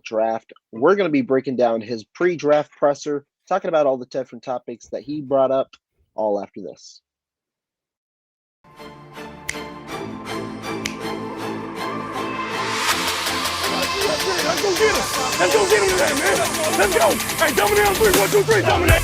draft. We're going to be breaking down his pre-draft presser, talking about all the different topics that he brought up, all after this. Let's go get him. Let's go get him today, man. Let's go. Hey, dominate on 3. 1, 2, 3, dominate.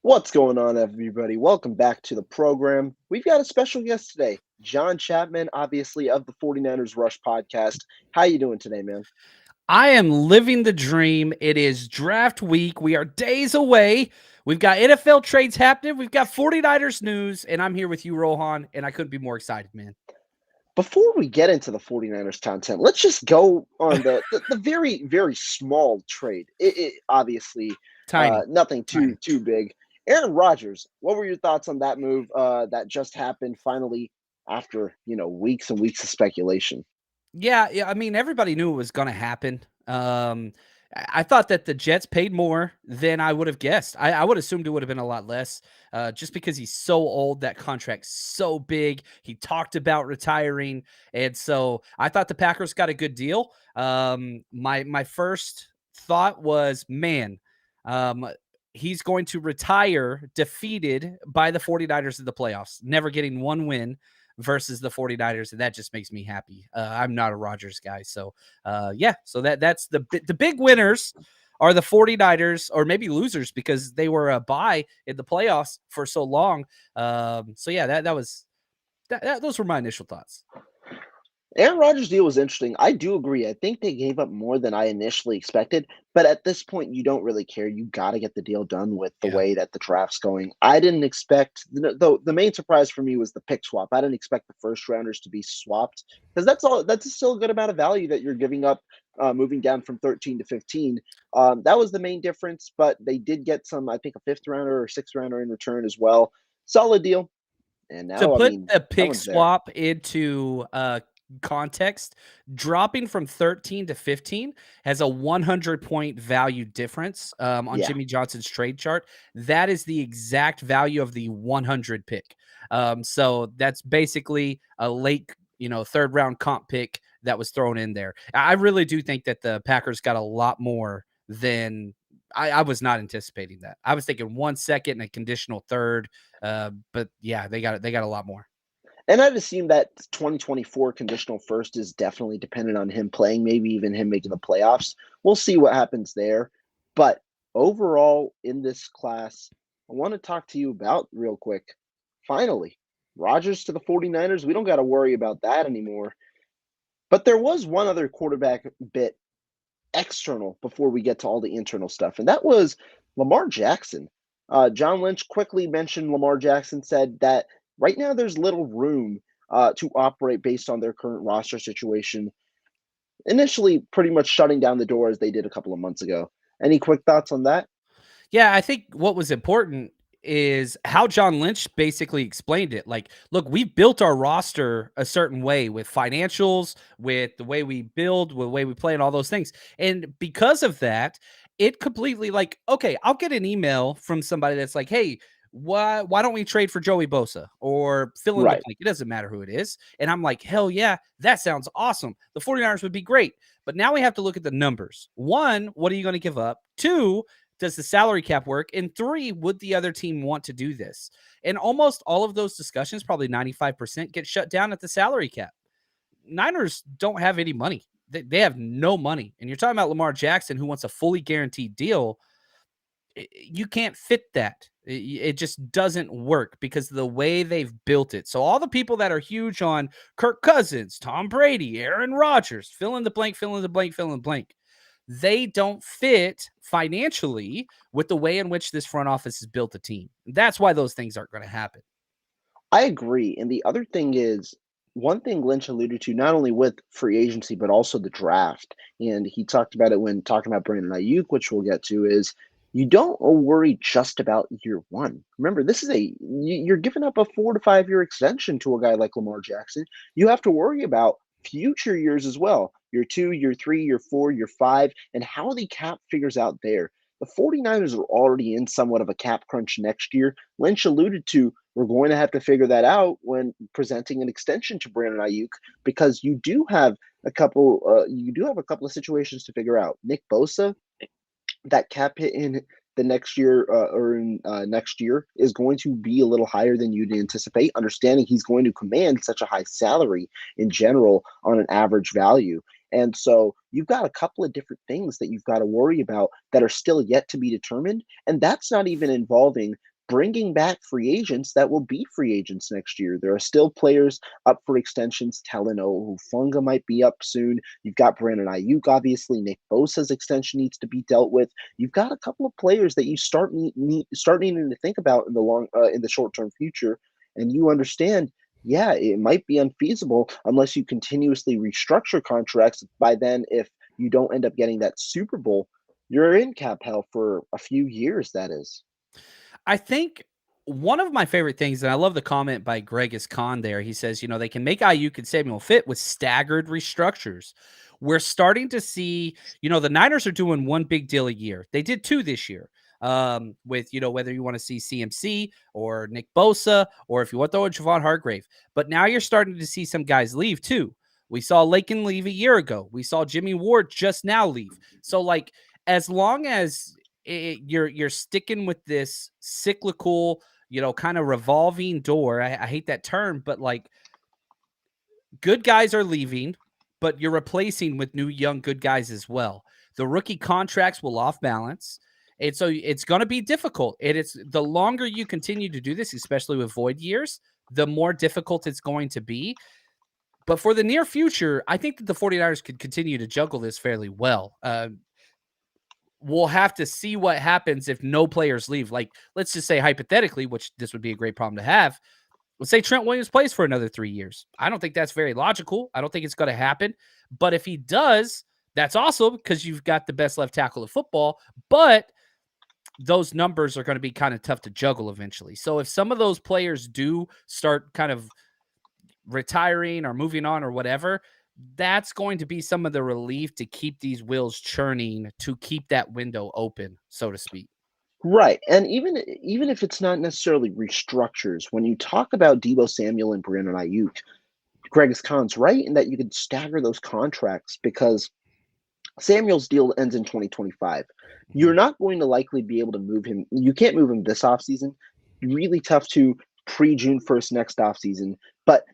What's going on, everybody? Welcome back to the program. We've got a special guest today, John Chapman, obviously of the 49ers Rush podcast. How you doing today, man? I am living the dream. It is draft week. We are days away. We've got NFL trades happening. We've got 49ers news, and I'm here with you, Rohan, and I couldn't be more excited, man. Before we get into the 49ers content, let's just go on the very, very small trade. It obviously Tiny. Nothing too big. Aaron Rodgers, what were your thoughts on that move that just happened finally after, weeks and weeks of speculation? Yeah. I mean, everybody knew it was going to happen. I thought that the Jets paid more than I would have guessed. I would have assumed it would have been a lot less just because he's so old. That contract's so big. He talked about retiring. And so I thought the Packers got a good deal. My first thought was, man, he's going to retire defeated by the 49ers in the playoffs, never getting one win versus the 49ers, and that just makes me happy. I'm not a Rodgers guy, so so that's the big winners are the 49ers, or maybe losers because they were a bye in the playoffs for so long. Those were my initial thoughts. Aaron Rodgers' deal was interesting. I do agree. I think they gave up more than I initially expected, but at this point, you don't really care. You got to get the deal done with the way that the draft's going. I didn't expect, the main surprise for me was the pick swap. I didn't expect the first rounders to be swapped because that's still a good amount of value that you're giving up moving down from 13 to 15. That was the main difference, but they did get some, I think, a fifth rounder or sixth rounder in return as well. Solid deal. And now, to put a pick swap into context, dropping from 13 to 15 has a 100-point value difference on Jimmy Johnson's trade chart. That is the exact value of the 100 pick. So that's basically a late, third round comp pick that was thrown in there. I really do think that the Packers got a lot more than I was not anticipating that. I was thinking 1 second and a conditional third. But yeah, they got a lot more. And I'd assume that 2024 conditional first is definitely dependent on him playing, maybe even him making the playoffs. We'll see what happens there. But overall, in this class, I want to talk to you about real quick. Finally, Rodgers to the 49ers. We don't got to worry about that anymore. But there was one other quarterback bit external before we get to all the internal stuff, and that was Lamar Jackson. John Lynch quickly mentioned Lamar Jackson, said that right now there's little room to operate based on their current roster situation. Initially, pretty much shutting down the door as they did a couple of months ago. Any quick thoughts on that? Yeah, I think what was important is how John Lynch basically explained it. Like, look, we've built our roster a certain way with financials, with the way we build, with the way we play, and all those things. And because of that, it completely okay, I'll get an email from somebody that's like, hey, why don't we trade for Joey Bosa or fill in the blank? It doesn't matter who it is. And I'm like, hell yeah, that sounds awesome. The 49ers would be great. But now we have to look at the numbers. 1, what are you going to give up? 2, does the salary cap work? And 3, would the other team want to do this? And almost all of those discussions, probably 95%, get shut down at the salary cap. Niners don't have any money. They have no money. And you're talking about Lamar Jackson, who wants a fully guaranteed deal. You can't fit that. It just doesn't work because of the way they've built it. So all the people that are huge on Kirk Cousins, Tom Brady, Aaron Rodgers, fill in the blank, fill in the blank, fill in the blank. They don't fit financially with the way in which this front office has built a team. That's why those things aren't going to happen. I agree. And the other thing is, one thing Lynch alluded to, not only with free agency, but also the draft. And he talked about it when talking about Brandon Aiyuk, which we'll get to, is you don't worry just about year one. Remember, this is you're giving up a 4 to 5 year extension to a guy like Lamar Jackson. You have to worry about future years as well. Year 2, year 3, year 4, year 5, and how the cap figures out there. The 49ers are already in somewhat of a cap crunch next year. Lynch alluded to we're going to have to figure that out when presenting an extension to Brandon Aiyuk because you do have a couple of situations to figure out. Nick Bosa, that cap hit in the next year next year is going to be a little higher than you'd anticipate, understanding he's going to command such a high salary in general on an average value. And so you've got a couple of different things that you've got to worry about that are still yet to be determined. And that's not even involving bringing back free agents that will be free agents next year. There are still players up for extensions. Talanoa Hufanga might be up soon. You've got Brandon Aiyuk, obviously. Nick Bosa's extension needs to be dealt with. You've got a couple of players that you start needing to think about in the short-term future, and you understand, yeah, it might be unfeasible unless you continuously restructure contracts. By then, if you don't end up getting that Super Bowl, you're in cap hell for a few years, that is. I think one of my favorite things, and I love the comment by Greg Khan there. He says, they can make Aiyuk and Samuel fit with staggered restructures. We're starting to see, the Niners are doing one big deal a year. They did 2 this year. With, whether you want to see CMC or Nick Bosa, or if you want to throw in Javon Hargrave. But now you're starting to see some guys leave too. We saw Laken leave a year ago. We saw Jimmy Ward just now leave. So as long as you're sticking with this cyclical, kind of revolving door. I hate that term, but good guys are leaving, but you're replacing with new young good guys as well. The rookie contracts will off balance. And so it's going to be difficult. It's the longer you continue to do this, especially with void years, the more difficult it's going to be. But for the near future, I think that the 49ers could continue to juggle this fairly well. We'll have to see what happens if no players leave. Let's just say hypothetically, which this would be a great problem to have. Let's say Trent Williams plays for another 3 years. I don't think that's very logical. I don't think it's going to happen. But if he does, that's awesome because you've got the best left tackle of football. But those numbers are going to be kind of tough to juggle eventually. So if some of those players do start kind of retiring or moving on or whatever, that's going to be some of the relief to keep these wheels churning, to keep that window open, so to speak. Right. And even if it's not necessarily restructures, when you talk about Deebo Samuel and Brandon Aiyuk, Greg Khan's right in that you could stagger those contracts because Samuel's deal ends in 2025. You're not going to likely be able to move him. You can't move him this offseason. Really tough to pre-June 1st next offseason. But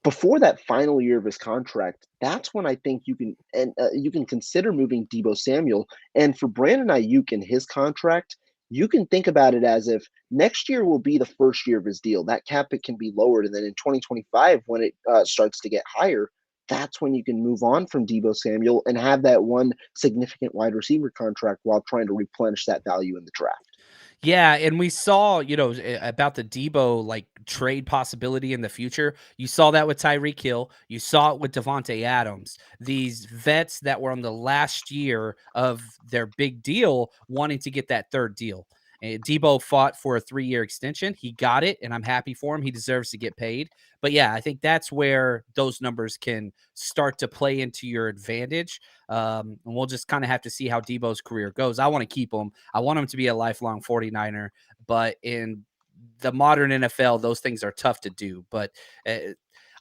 before that final year of his contract, that's when I think you can consider moving Deebo Samuel. And for Brandon Aiyuk in his contract, you can think about it as if next year will be the first year of his deal. That cap hit can be lowered, and then in 2025, when it starts to get higher, that's when you can move on from Deebo Samuel and have that one significant wide receiver contract while trying to replenish that value in the draft. Yeah, and we saw, about the Deebo trade possibility in the future. You saw that with Tyreek Hill. You saw it with Devontae Adams. These vets that were on the last year of their big deal wanting to get that third deal. And Deebo fought for a 3-year extension. He got it, and I'm happy for him. He deserves to get paid. But yeah, I think that's where those numbers can start to play into your advantage. And we'll just kind of have to see how Deebo's career goes. I want to keep him. I want him to be a lifelong 49er. But in the modern NFL, those things are tough to do. But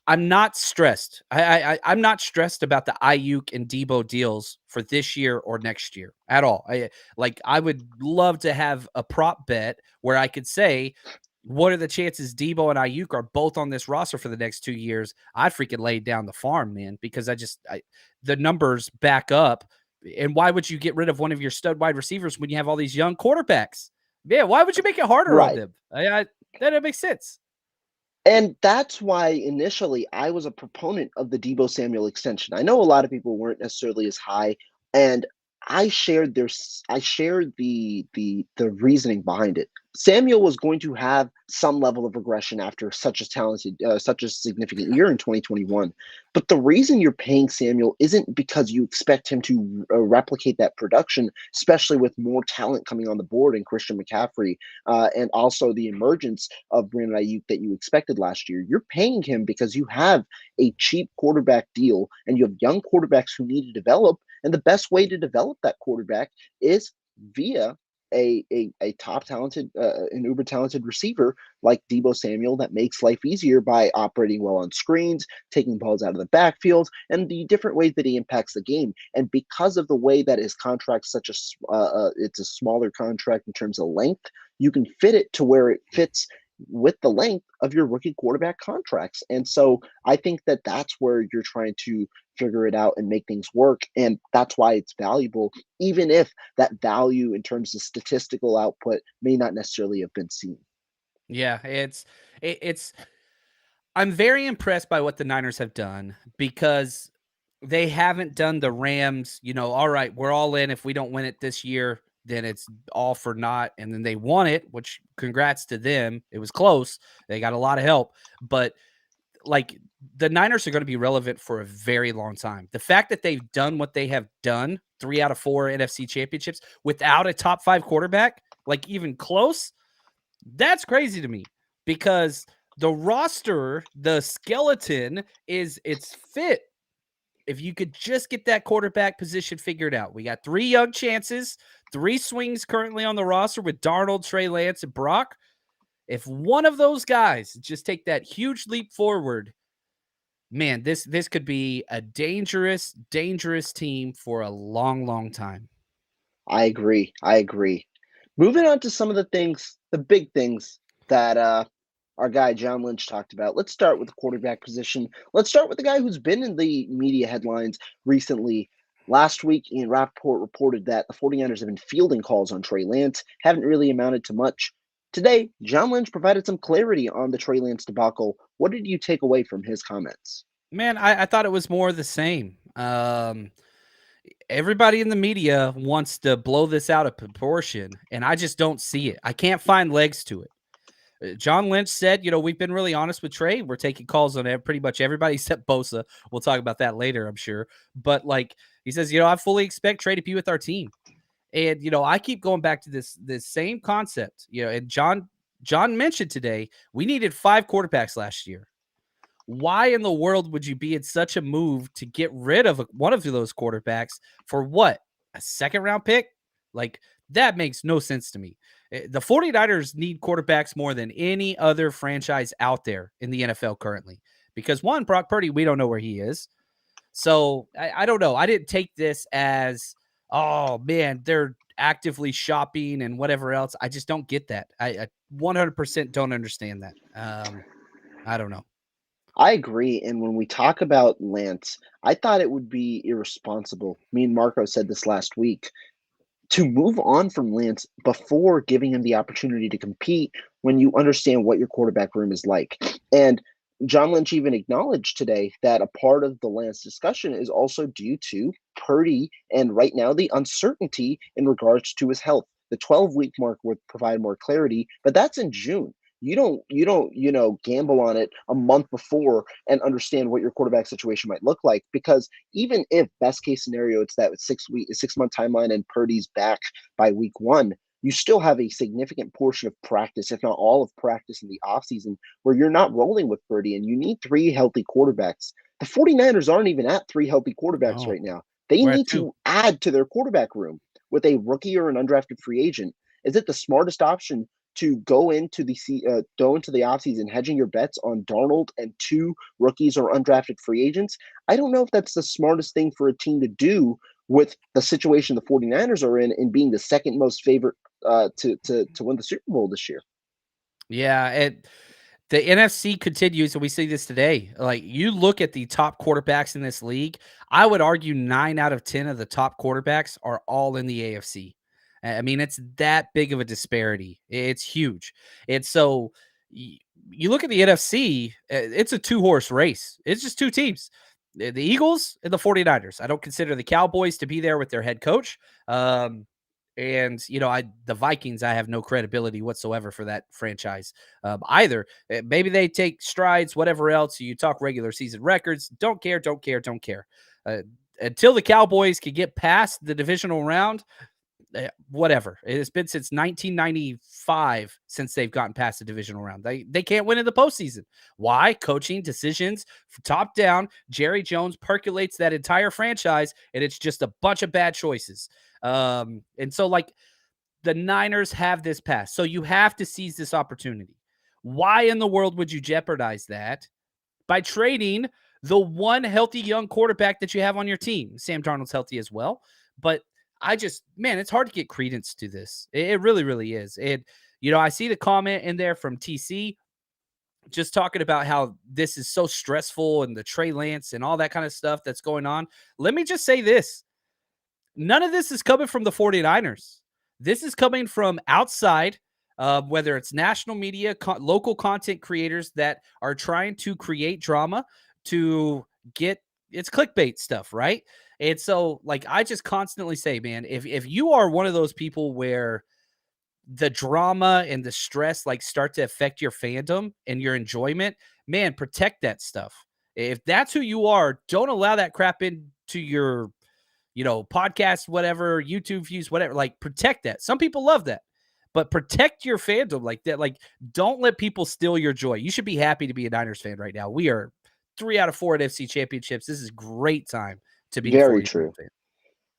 I'm not stressed. I'm not stressed about the Aiyuk and Deebo deals for this year or next year at all. I would love to have a prop bet where I could say, what are the chances Deebo and Aiyuk are both on this roster for the next 2 years? I'd freaking lay down the farm, man, because the numbers back up. And why would you get rid of one of your stud wide receivers when you have all these young quarterbacks? Yeah, why would you make it harder on them? That doesn't make sense. And that's why initially I was a proponent of the Deebo Samuel extension. I know a lot of people weren't necessarily as high, and I shared the reasoning behind it. Samuel was going to have some level of regression after such a significant year in 2021. But the reason you're paying Samuel isn't because you expect him to replicate that production, especially with more talent coming on the board in Christian McCaffrey and also the emergence of Brandon Aiyuk that you expected last year. You're paying him because you have a cheap quarterback deal and you have young quarterbacks who need to develop. And the best way to develop that quarterback is via a top talented, an uber talented receiver like Deebo Samuel that makes life easier by operating well on screens, taking balls out of the backfield, and the different ways that he impacts the game. And because of the way that his contract's it's a smaller contract in terms of length, you can fit it to where it fits with the length of your rookie quarterback contracts. And so I think that that's where you're trying to figure it out and make things work. And that's why it's valuable, even if that value in terms of statistical output may not necessarily have been seen. Yeah, it's I'm very impressed by what the Niners have done because they haven't done the Rams, all right, we're all in. If we don't win it this year, then it's all for naught. And then they won it, which congrats to them. It was close. They got a lot of help, but like the Niners are going to be relevant for a very long time. The fact that they've done what they have done, 3 out of 4 NFC championships without a top 5 quarterback, like even close, that's crazy to me because the roster, the skeleton it's fit. If you could just get that quarterback position figured out. We got 3 young chances, 3 swings currently on the roster with Darnold, Trey Lance, and Brock. If one of those guys just take that huge leap forward, man, this could be a dangerous team for a long, long time. I agree. Moving on to some of the big things that our guy John Lynch talked about. Let's start with the quarterback position. Let's start with the guy who's been in the media headlines recently. Last week, Ian Rappaport reported that the 49ers have been fielding calls on Trey Lance, haven't really amounted to much. Today, John Lynch provided some clarity on the Trey Lance debacle. What did you take away from his comments? Man, I thought it was more of the same. Everybody in the media wants to blow this out of proportion, and I just don't see it. I can't find legs to it. John Lynch said, we've been really honest with Trey. We're taking calls on pretty much everybody except Bosa. We'll talk about that later, I'm sure. But he says, I fully expect Trey to be with our team. And, I keep going back to this same concept, and John mentioned today, we needed 5 quarterbacks last year. Why in the world would you be in such a move to get rid of one of those quarterbacks for what? A second round pick? That makes no sense to me. The 49ers need quarterbacks more than any other franchise out there in the NFL currently. Because one, Brock Purdy, we don't know where he is. So I don't know. I didn't take this as, oh man, they're actively shopping and whatever else. I just don't get that. I 100% don't understand that. I don't know. I agree. And when we talk about Lance, I thought it would be irresponsible. Me and Marco said this last week to move on from Lance before giving him the opportunity to compete when you understand what your quarterback room is like. And John Lynch even acknowledged today that a part of the Lance discussion is also due to Purdy and right now the uncertainty in regards to his health. The 12-week mark would provide more clarity, but that's in June. You don't gamble on it a month before and understand what your quarterback situation might look like, because even if best case scenario it's that 6-month timeline and Purdy's back by week 1, you still have a significant portion of practice, if not all of practice in the offseason, where you're not rolling with Purdy, and you need 3 healthy quarterbacks. The 49ers aren't even at 3 healthy quarterbacks right now. They need to add to their quarterback room with a rookie or an undrafted free agent. Is it the smartest option to go into the offseason hedging your bets on Darnold and 2 rookies or undrafted free agents? I don't know if that's the smartest thing for a team to do with the situation the 49ers are in being the second most favorite to win the Super Bowl this year. Yeah, the NFC continues, and we see this today. You look at the top quarterbacks in this league, I would argue 9 out of 10 of the top quarterbacks are all in the AFC. I mean, it's that big of a disparity. It's huge. And so you look at the NFC, it's a 2-horse race. It's just 2 teams, the Eagles and the 49ers. I don't consider the Cowboys to be there with their head coach. And, the Vikings, I have no credibility whatsoever for that franchise either. Maybe they take strides, whatever else. You talk regular season records. Don't care, don't care, don't care. Until the Cowboys can get past the divisional round, whatever. It's been since 1995 since they've gotten past the divisional round. They can't win in the postseason. Why? Coaching decisions from top down. Jerry Jones percolates that entire franchise, and it's just a bunch of bad choices. And so, like, the Niners have this pass, so you have to seize this opportunity. Why in the world would you jeopardize that by trading the one healthy young quarterback that you have on your team? Sam Darnold's healthy as well, but it's hard to get credence to this. It really, really is. And, I see the comment in there from TC just talking about how this is so stressful and the Trey Lance and all that kind of stuff that's going on. Let me just say this. None of this is coming from the 49ers. This is coming from outside, whether it's national media, local content creators that are trying to create drama to get it's clickbait stuff, right? And so, like, I just constantly say, man, if you are one of those people where the drama and the stress like start to affect your fandom and your enjoyment, man, protect that stuff. If that's who you are, don't allow that crap into your podcast, whatever, YouTube views, whatever. Like, protect that. Some people love that, but protect your fandom like that. Like, don't let people steal your joy. You should be happy to be a Niners fan right now. We are 3 out of 4 at NFC championships. This is a great time to be a Very 49ers true. fan.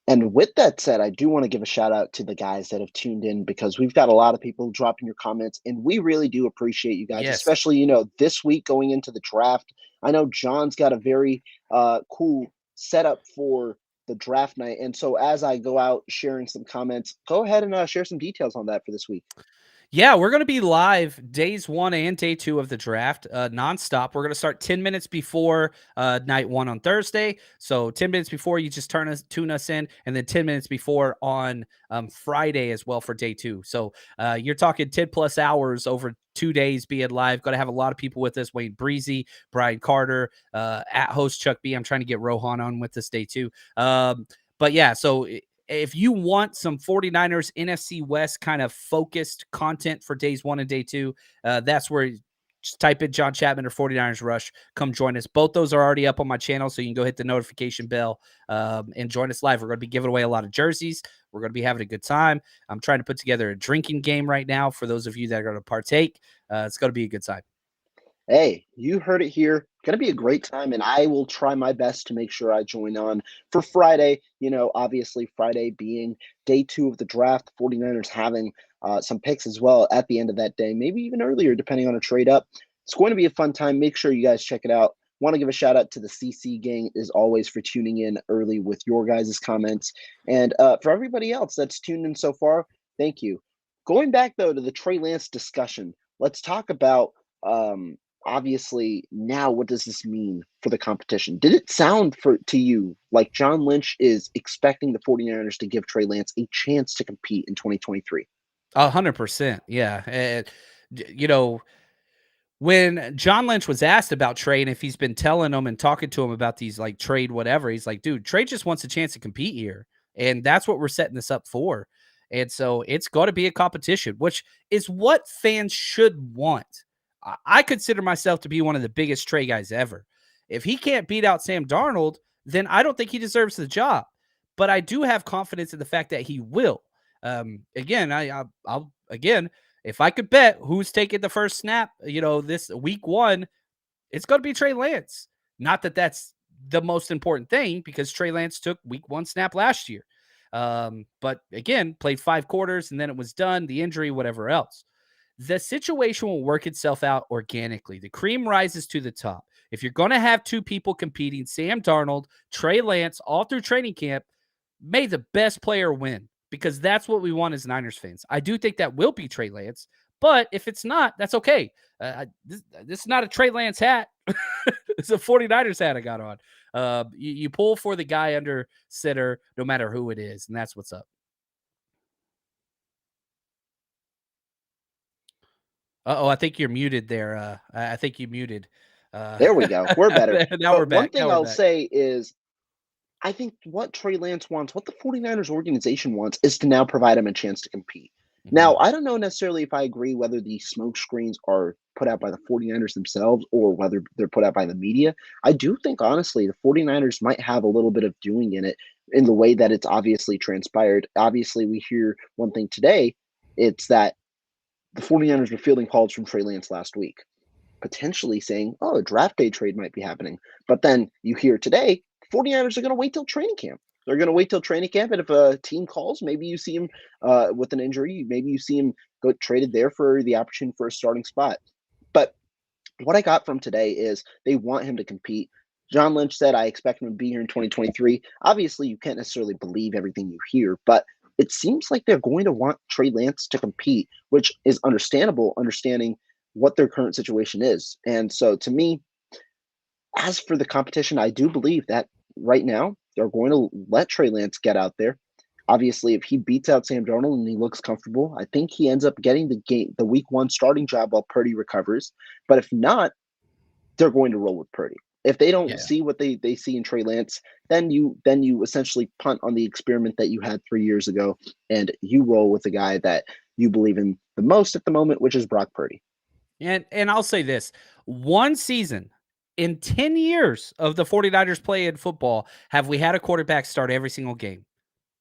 And with that said, I do want to give a shout out to the guys that have tuned in, because we've got a lot of people dropping your comments, and we really do appreciate you guys, Yes. especially, this week going into the draft. I know John's got a very cool setup for the draft night. And so as I go out sharing some comments, go ahead and share some details on that for this week. Yeah, we're going to be live days 1 and day 2 of the draft, nonstop. We're going to start 10 minutes before night 1 on Thursday. So 10 minutes before, you just tune us in, and then 10 minutes before on Friday as well for day 2. So you're talking 10 plus hours over 2 days being live. Going to have a lot of people with us: Wayne Breezy, Brian Carter, at host Chuck B. I'm trying to get Rohan on with us day 2. But yeah, so if you want some 49ers NFC West kind of focused content for days 1 and day 2, that's where just type in John Chapman or 49ers Rush. Come join us. Both those are already up on my channel, so you can go hit the notification bell and join us live. We're going to be giving away a lot of jerseys. We're going to be having a good time. I'm trying to put together a drinking game right now for those of you that are going to partake. It's going to be a good time. Hey, you heard it here. Going to be a great time, and I will try my best to make sure I join on for Friday. Obviously Friday being day 2 of the draft, 49ers having some picks as well at the end of that day, maybe even earlier, depending on a trade up. It's going to be a fun time. Make sure you guys check it out. Want to give a shout out to the CC gang, as always, for tuning in early with your guys' comments. And for everybody else that's tuned in so far, thank you. Going back, though, to the Trey Lance discussion, let's talk about obviously now what does this mean for the competition? Did it sound to you like John Lynch is expecting the 49ers to give Trey Lance a chance to compete in 2023? 100%. Yeah. When John Lynch was asked about Trey and if he's been telling them and talking to him about these like trade whatever, he's like, dude, Trey just wants a chance to compete here. And that's what we're setting this up for. And so it's got to be a competition, which is what fans should want. I consider myself to be one of the biggest Trey guys ever. If he can't beat out Sam Darnold, then I don't think he deserves the job. But I do have confidence in the fact that he will. Again, I'll if I could bet who's taking the first snap, this week 1, it's going to be Trey Lance. Not that that's the most important thing, because Trey Lance took week 1 snap last year. But again, played 5 quarters and then it was done, the injury, whatever else. The situation will work itself out organically. The cream rises to the top. If you're going to have 2 people competing, Sam Darnold, Trey Lance, all through training camp, may the best player win, because that's what we want as Niners fans. I do think that will be Trey Lance, but if it's not, that's okay. This is not a Trey Lance hat. It's a 49ers hat I got on. You pull for the guy under center, no matter who it is, and that's what's up. I think you're muted there. I think you muted. There we go. We're better. Now we're back. One thing I'll say is I think what Trey Lance wants, what the 49ers organization wants, is to now provide him a chance to compete. Mhm. Now, I don't know necessarily if I agree whether the smoke screens are put out by the 49ers themselves or whether they're put out by the media. I do think, honestly, the 49ers might have a little bit of doing in it in the way that it's obviously transpired. Obviously, we hear one thing today, it's that the 49ers were fielding calls from Trey Lance last week, potentially saying, oh, a draft day trade might be happening. But then you hear today, 49ers are going to wait till training camp. They're going to wait till training camp. And if a team calls, maybe you see him with an injury. Maybe you see him go traded there for the opportunity for a starting spot. But what I got from today is they want him to compete. John Lynch said, I expect him to be here in 2023. Obviously, you can't necessarily believe everything you hear, but it seems like they're going to want Trey Lance to compete, which is understandable, understanding what their current situation is. And so to me, as for the competition, I do believe that right now they're going to let Trey Lance get out there. Obviously, if he beats out Sam Darnold and he looks comfortable, I think he ends up getting the week one starting job while Purdy recovers. But if not, they're going to roll with Purdy. If they don't Yeah. see what they see in Trey Lance, then you essentially punt on the experiment that you had 3 years ago, and you roll with the guy that you believe in the most at the moment, which is Brock Purdy. And I'll say this, one season in 10 years of the 49ers playing football have we had a quarterback start every single game.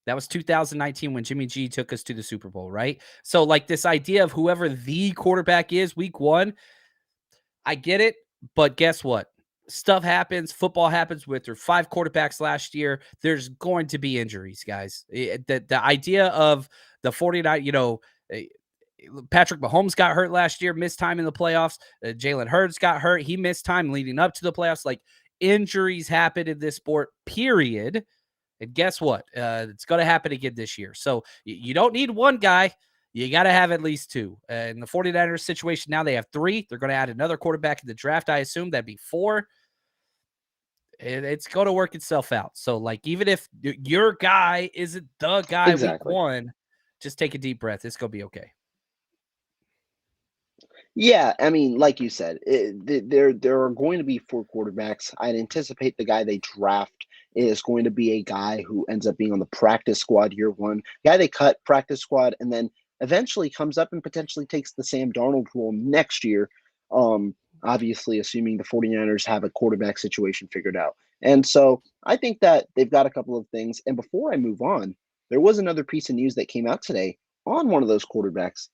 That was 2019 when Jimmy G took us to the Super Bowl, right? So, like, this idea of whoever the quarterback is week one, I get it, but guess what? Stuff happens, football happens with their 5 quarterbacks last year. There's going to be injuries, guys. The idea of the 49, eh, Patrick Mahomes got hurt last year, missed time in the playoffs. Jalen Hurts got hurt. He missed time leading up to the playoffs. Like, injuries happen in this sport, period. And guess what? It's going to happen again this year. So you don't need one guy. You got to have at least two. In the 49ers situation now, they have 3. They're going to add another quarterback in the draft, I assume. That'd be 4. It's going to work itself out. So, like, even if your guy isn't the guy week Exactly. one, just take a deep breath. It's going to be okay. Yeah, I mean, like you said, there are going to be 4 quarterbacks. I'd anticipate the guy they draft is going to be a guy who ends up being on the practice squad year one, guy they cut practice squad, and then eventually comes up and potentially takes the Sam Darnold role next year. Obviously, assuming the 49ers have a quarterback situation figured out. And so I think that they've got a couple of things. And before I move on, there was another piece of news that came out today on one of those quarterbacks.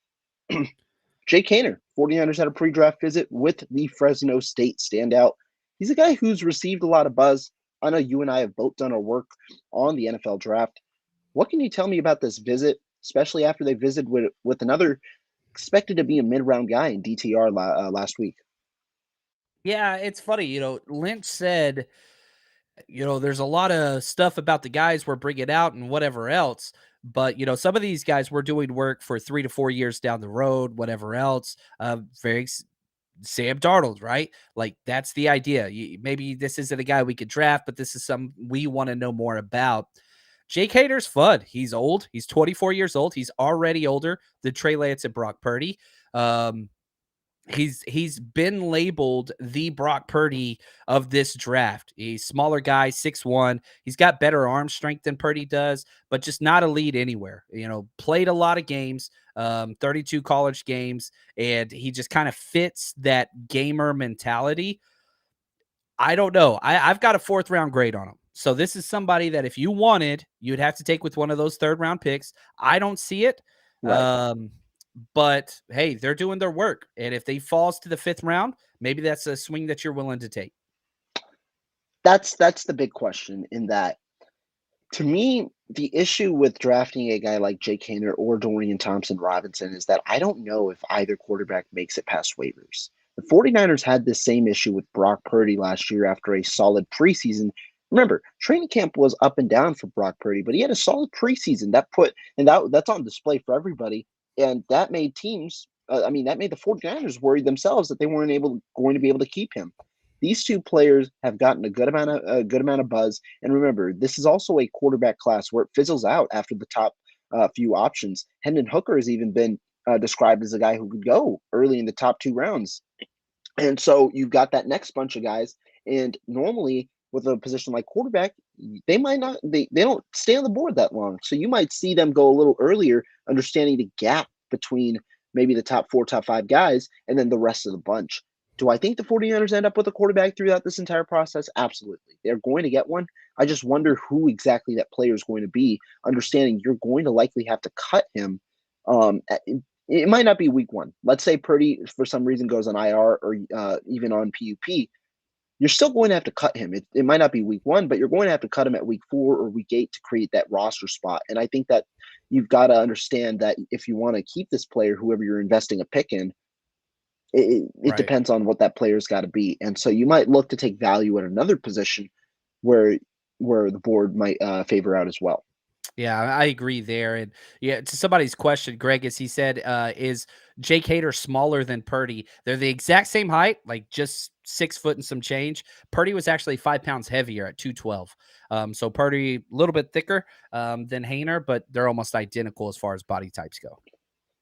Jake Haener, 49ers had a pre-draft visit with the Fresno State standout. He's a guy who's received a lot of buzz. I know you and I have both done our work on the NFL draft. What can you tell me about this visit, especially after they visited with another expected to be a mid-round guy in DTR last week? Yeah, it's funny. Lynch said, there's a lot of stuff about the guys we're bringing out and whatever else. But, some of these guys were doing work for 3 to 4 years down the road, whatever else. Sam Darnold, right? Like, that's the idea. Maybe this isn't a guy we could draft, but this is some we want to know more about. Jake Hader's fun. He's old. He's 24 years old. He's already older than Trey Lance and Brock Purdy. He's been labeled the Brock Purdy of this draft. He's smaller guy, 6'1". He's got better arm strength than Purdy does, but just not a lead anywhere. Played a lot of games, 32 college games, and he just kind of fits that gamer mentality. I don't know. I've got a 4th round grade on him. So this is somebody that if you wanted, you'd have to take with one of those 3rd round picks. I don't see it. Right. But hey, they're doing their work. And if they falls to the 5th round, maybe that's a swing that you're willing to take. That's the big question in that. To me, the issue with drafting a guy like Jake Haener or Dorian Thompson Robinson is that I don't know if either quarterback makes it past waivers. The 49ers had this same issue with Brock Purdy last year after a solid preseason. Remember, training camp was up and down for Brock Purdy, but he had a solid preseason that's on display for everybody. And that made that made the 49ers worry themselves that they weren't going to be able to keep him. These 2 players have gotten a good amount of buzz. And remember, this is also a quarterback class where it fizzles out after the top few options. Hendon Hooker has even been described as a guy who could go early in the top 2 rounds. And so you've got that next bunch of guys. And normally with a position like quarterback, they might not, they don't stay on the board that long. So you might see them go a little earlier, understanding the gap between maybe the top 4, top 5 guys, and then the rest of the bunch. Do I think the 49ers end up with a quarterback throughout this entire process? Absolutely. They're going to get one. I just wonder who exactly that player is going to be, understanding you're going to likely have to cut him. It might not be week 1. Let's say Purdy, for some reason, goes on IR or even on PUP. You're still going to have to cut him. It might not be week 1, but you're going to have to cut him at week 4 or week 8 to create that roster spot. And I think that you've got to understand that if you want to keep this player, whoever you're investing a pick in, it Right. depends on what that player's got to be. And so you might look to take value at another position where the board might favor out as well. Yeah, I agree there. And yeah, to somebody's question, Greg, as he said, is Jake Hader smaller than Purdy? They're the exact same height, like just 6 foot and some change. Purdy was actually 5 pounds heavier at 212. So Purdy a little bit thicker than Hader, but they're almost identical as far as body types go.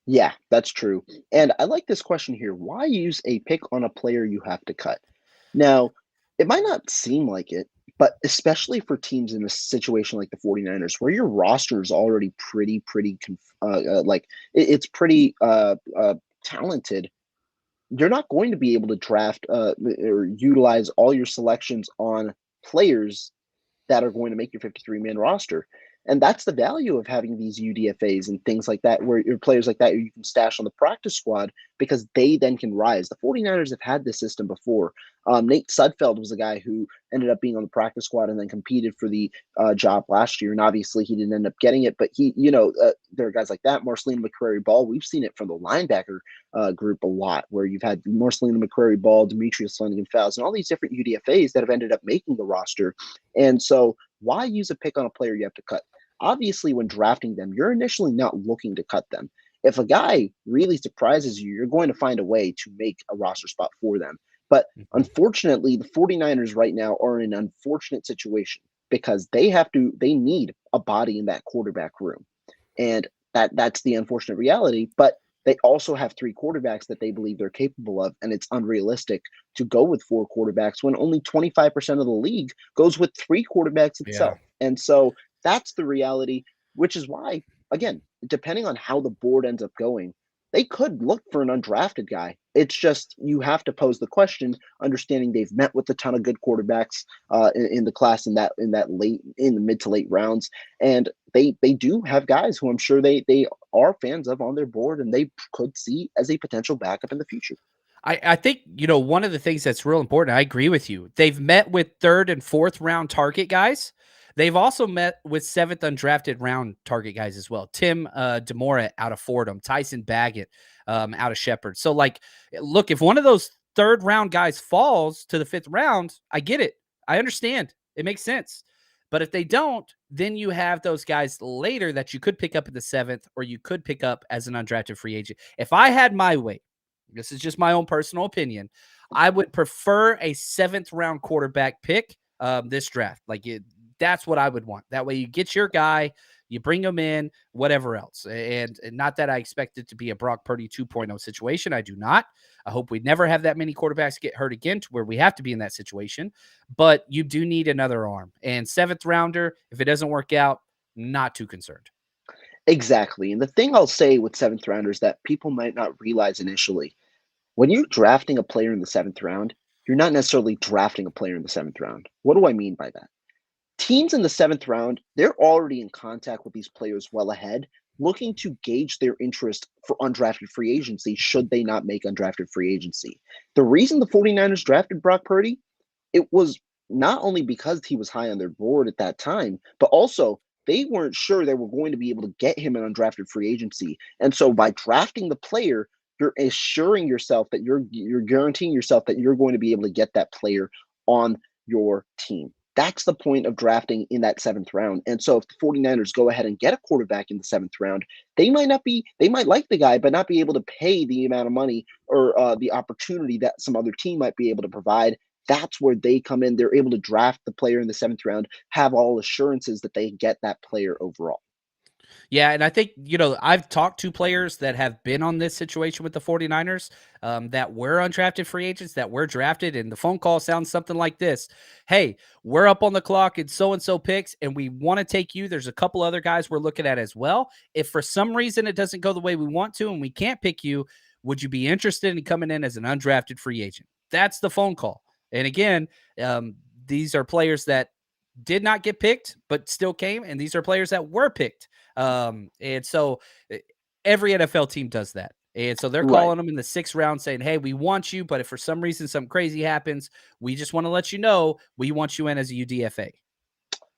Yeah, that's true. And I like this question here. Why use a pick on a player you have to cut? Now, it might not seem like it, but especially for teams in a situation like the 49ers, where your roster is already it's pretty talented, you're not going to be able to draft or utilize all your selections on players that are going to make your 53-man roster. And that's the value of having these UDFAs and things like that, where your players like that you can stash on the practice squad because they then can rise. The 49ers have had this system before. Nate Sudfeld was a guy who ended up being on the practice squad and then competed for the job last year. And obviously he didn't end up getting it, but there are guys like that. Marcelino McCrary-Ball, we've seen it from the linebacker group a lot, where you've had Marcelino McCrary-Ball, Demetrius London-Fowles, and all these different UDFAs that have ended up making the roster. And so why use a pick on a player you have to cut? Obviously, when drafting them, you're initially not looking to cut them. If a guy really surprises you, you're going to find a way to make a roster spot for them. But unfortunately, the 49ers right now are in an unfortunate situation because they need a body in that quarterback room. And that's the unfortunate reality. But they also have 3 quarterbacks that they believe they're capable of, and it's unrealistic to go with 4 quarterbacks when only 25% of the league goes with 3 quarterbacks itself. Yeah. And so that's the reality, which is why, again, depending on how the board ends up going, they could look for an undrafted guy. It's just you have to pose the question, understanding they've met with a ton of good quarterbacks in the class in the mid to late rounds, and they do have guys who I'm sure they are fans of on their board, and they could see as a potential backup in the future. I think, one of the things that's real important, I agree with you. They've met with 3rd and 4th round target guys. They've also met with 7th undrafted round target guys as well. Tim DeMora out of Fordham, Tyson Baggett out of Shepherd. So, look, if one of those 3rd round guys falls to the 5th round, I get it. I understand. It makes sense. But if they don't, then you have those guys later that you could pick up at the 7th, or you could pick up as an undrafted free agent. If I had my way, this is just my own personal opinion, I would prefer a 7th round quarterback pick this draft. That's what I would want. That way you get your guy, you bring him in, whatever else. And not that I expect it to be a Brock Purdy 2.0 situation. I do not. I hope we never have that many quarterbacks get hurt again to where we have to be in that situation. But you do need another arm. And 7th rounder, if it doesn't work out, not too concerned. Exactly. And the thing I'll say with 7th rounders that people might not realize initially, when you're drafting a player in the 7th round, you're not necessarily drafting a player in the 7th round. What do I mean by that? Teams in the 7th round, they're already in contact with these players well ahead, looking to gauge their interest for undrafted free agency should they not make undrafted free agency. The reason the 49ers drafted Brock Purdy, it was not only because he was high on their board at that time, but also they weren't sure they were going to be able to get him an undrafted free agency. And so by drafting the player, you're assuring yourself that you're guaranteeing yourself that you're going to be able to get that player on your team. That's the point of drafting in that 7th round. And so if the 49ers go ahead and get a quarterback in the 7th round, they might like the guy, but not be able to pay the amount of money or the opportunity that some other team might be able to provide. That's where they come in. They're able to draft the player in the 7th round, have all assurances that they get that player overall. Yeah, and I think, I've talked to players that have been on this situation with the 49ers that were undrafted free agents, that were drafted, and the phone call sounds something like this. Hey, we're up on the clock and so picks, and we want to take you. There's a couple other guys we're looking at as well. If for some reason it doesn't go the way we want to and we can't pick you, would you be interested in coming in as an undrafted free agent? That's the phone call. And again, these are players that did not get picked, but still came, and these are players that were picked. And so every NFL team does that. And so they're Right. calling them in the 6th round saying, hey, we want you, but if for some reason something crazy happens, we just want to let you know we want you in as a UDFA.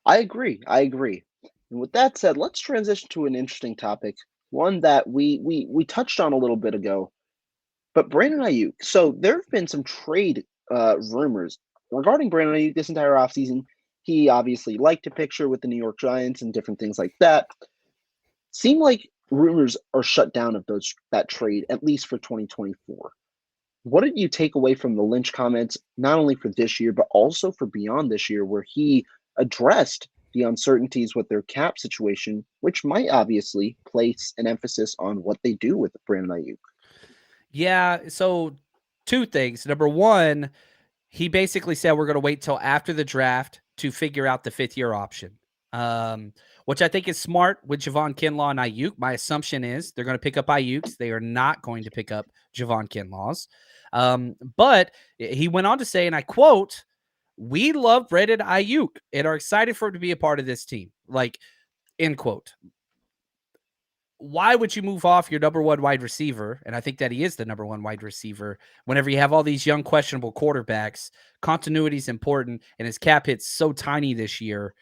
I agree. And with that said, let's transition to an interesting topic, one that we touched on a little bit ago. But Brandon Ayuk. So there have been some trade rumors regarding Brandon Ayuk this entire offseason. He obviously liked a picture with the New York Giants and different things like that. Seem like rumors are shut down of that trade, at least for 2024. What did you take away from the Lynch comments, not only for this year, but also for beyond this year, where he addressed the uncertainties with their cap situation, which might obviously place an emphasis on what they do with Brandon Ayuk? Yeah. So 2 things. Number 1, he basically said we're going to wait till after the draft to figure out the 5th-year option, which I think is smart with Javon Kinlaw and Aiyuk. My assumption is they're going to pick up Aiyuk's. They are not going to pick up Javon Kinlaw's. But he went on to say, and I quote, "We love Brandon Aiyuk and are excited for him to be a part of this team." Like, end quote. Why would you move off your number 1 wide receiver? And I think that he is the number 1 wide receiver. Whenever you have all these young, questionable quarterbacks, continuity is important, and his cap hit's so tiny this year.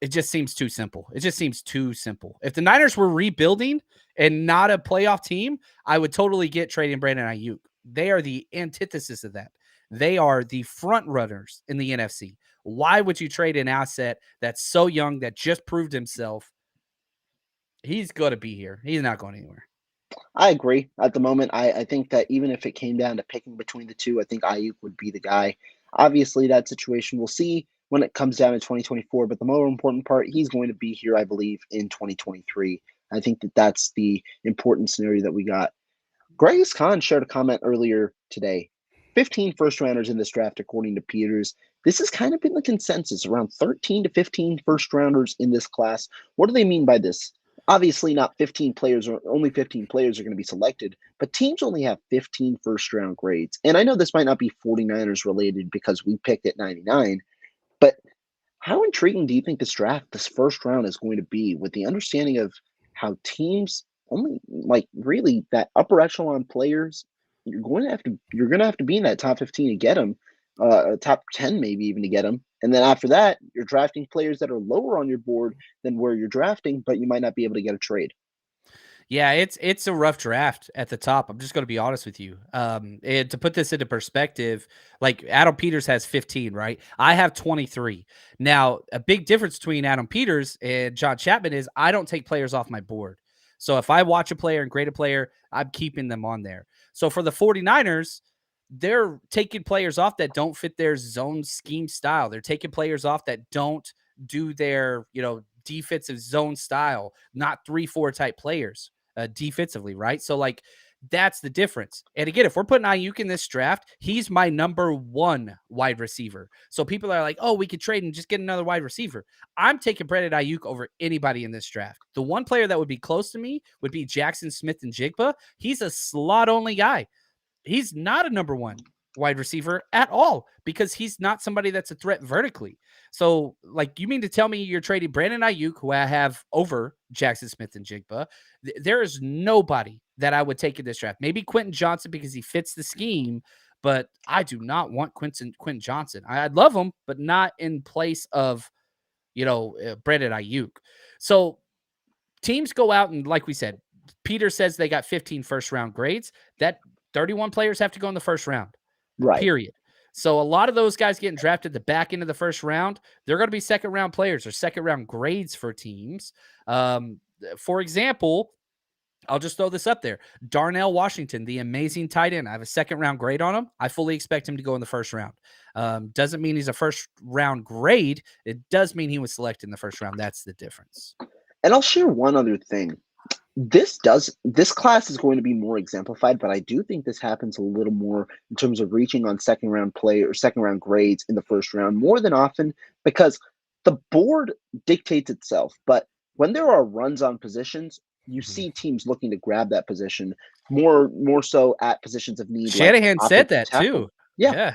It just seems too simple. If the Niners were rebuilding and not a playoff team, I would totally get trading Brandon Ayuk. They are the antithesis of that. They are the front runners in the NFC. Why would you trade an asset that's so young, that just proved himself? He's going to be here. He's not going anywhere. I agree. At the moment, I think that even if it came down to picking between the two, I think Ayuk would be the guy. Obviously, that situation we'll see when it comes down to 2024, but the more important part, he's going to be here, I believe, in 2023. I think that that's the important scenario that we got. Greg Khan shared a comment earlier today. 15 first rounders in this draft, according to Peters. This has kind of been the consensus, around 13 to 15 first rounders in this class. What do they mean by this? Obviously, not 15 players, or only 15 players are going to be selected, but teams only have 15 first round grades. And I know this might not be 49ers related because we picked at 99, but how intriguing do you think this first round is going to be, with the understanding of how teams only, like, really that upper echelon players, you're going to have to be in that top 15 to get them, top 10 maybe even to get them. And then after that, you're drafting players that are lower on your board than where you're drafting, but you might not be able to get a trade. Yeah, it's a rough draft at the top. I'm just going to be honest with you. And to put this into perspective, like Adam Peters has 15, right? I have 23. Now, a big difference between Adam Peters and John Chapman is I don't take players off my board. So if I watch a player and grade a player, I'm keeping them on there. So for the 49ers, they're taking players off that don't fit their zone scheme style. They're taking players off that don't do their, defensive zone style, not 3-4 type players defensively, right? So, like, that's the difference. And again, if we're putting Aiyuk in this draft, he's my number 1 wide receiver. So people are like, oh, we could trade and just get another wide receiver. I'm taking Brandon Aiyuk over anybody in this draft. The one player that would be close to me would be Jackson Smith-Njigba. He's a slot-only guy. He's not a number 1 wide receiver at all because he's not somebody that's a threat vertically. So, like, you mean to tell me you're trading Brandon Aiyuk, who I have, over Jackson Smith-Njigba? There is nobody that I would take in this draft. Maybe Quentin Johnson because he fits the scheme, but I do not want Quentin Johnson. I'd love him, but not in place of, Brandon Aiyuk. So teams go out and, like we said, Peter says they got 15 first round grades. That 31 players have to go in the first round. Right. Period. So a lot of those guys getting drafted the back end of the first round, they're going to be second round players or second round grades for teams. For example, I'll just throw this up there. Darnell Washington, the amazing tight end. I have a second round grade on him. I fully expect him to go in the first round. Doesn't mean he's a first round grade. It does mean he was selected in the first round. That's the difference. And I'll share one other thing. This class is going to be more exemplified, but I do think this happens a little more in terms of reaching on second round play or second round grades in the first round more than often because the board dictates itself. But when there are runs on positions, you see teams looking to grab that position more so at positions of need, like Shanahan said offensive that tackle. too. Yeah, Yeah.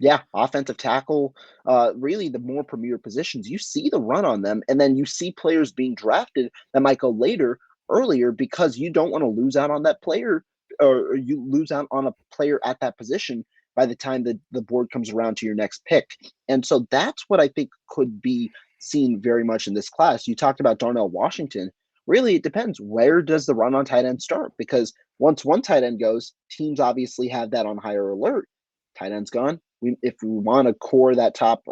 yeah, offensive tackle, really the more premier positions, you see the run on them, and then you see players being drafted that might go earlier because you don't want to lose out on that player or you lose out on a player at that position by the time the board comes around to your next pick. And so that's what I think could be seen very much in this class. You talked about Darnell Washington. Really, it depends. Where does the run on tight end start? Because once one tight end goes, teams obviously have that on higher alert. Tight end's gone. If we want to core that top,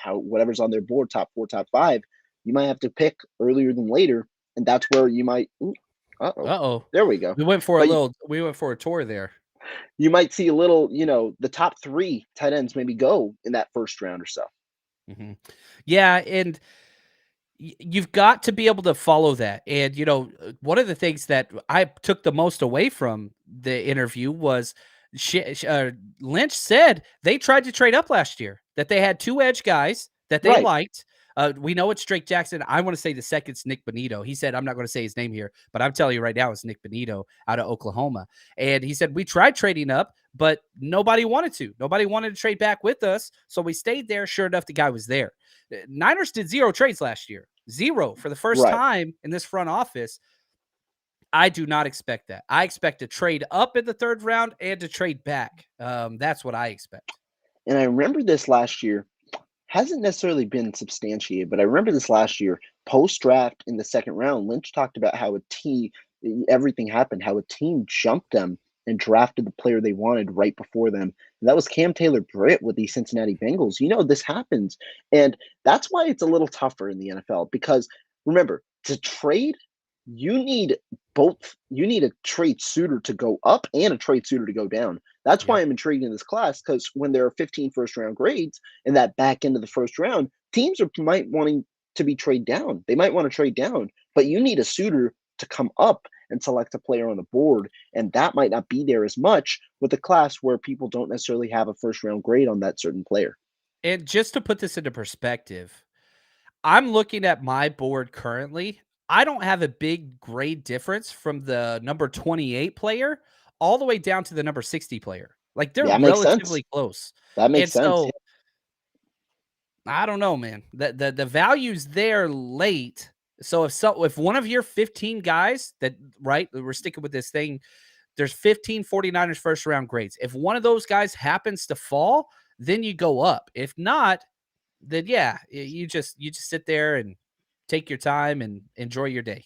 whatever's on their board, top 4, top 5, you might have to pick earlier than later, and that's where you might. Uh-oh. There we go. We went for a tour there. You might see a little, the top 3 tight ends maybe go in that first round or so. Mm-hmm. Yeah, and you've got to be able to follow that. And one of the things that I took the most away from the interview was Lynch said they tried to trade up last year, that they had 2 edge guys that they liked. We know it's Drake Jackson. I want to say the second's Nick Bonito. He said, I'm not going to say his name here, but I'm telling you right now, it's Nick Bonito out of Oklahoma. And he said, we tried trading up, but nobody wanted to. Nobody wanted to trade back with us. So we stayed there. Sure enough, the guy was there. Niners did 0 trades last year. 0 for the first time in this front office. I do not expect that. I expect to trade up in the 3rd round and to trade back. That's what I expect. And I remember this last year. Hasn't necessarily been substantiated, but I remember this last year, post-draft in the 2nd round, Lynch talked about how everything happened, how a team jumped them and drafted the player they wanted right before them. And that was Cam Taylor-Britt with the Cincinnati Bengals. This happens. And that's why it's a little tougher in the NFL because, remember, to trade, you need a trade suitor to go up and a trade suitor to go down. That's why I'm intrigued in this class, because when there are 15 first-round grades in that back end of the first round, teams might wanting to be trade down. They might want to trade down, but you need a suitor to come up and select a player on the board, and that might not be there as much with a class where people don't necessarily have a first-round grade on that certain player. And just to put this into perspective, I'm looking at my board currently. I don't have a big grade difference from the number 28 player all the way down to the number 60 player. Like they're relatively close. That makes sense. So I don't know, man. The value's there late. So if one of your 15 guys we're sticking with this thing, there's 15 49ers first round grades. If one of those guys happens to fall, then you go up. If not, then you just sit there and take your time and enjoy your day.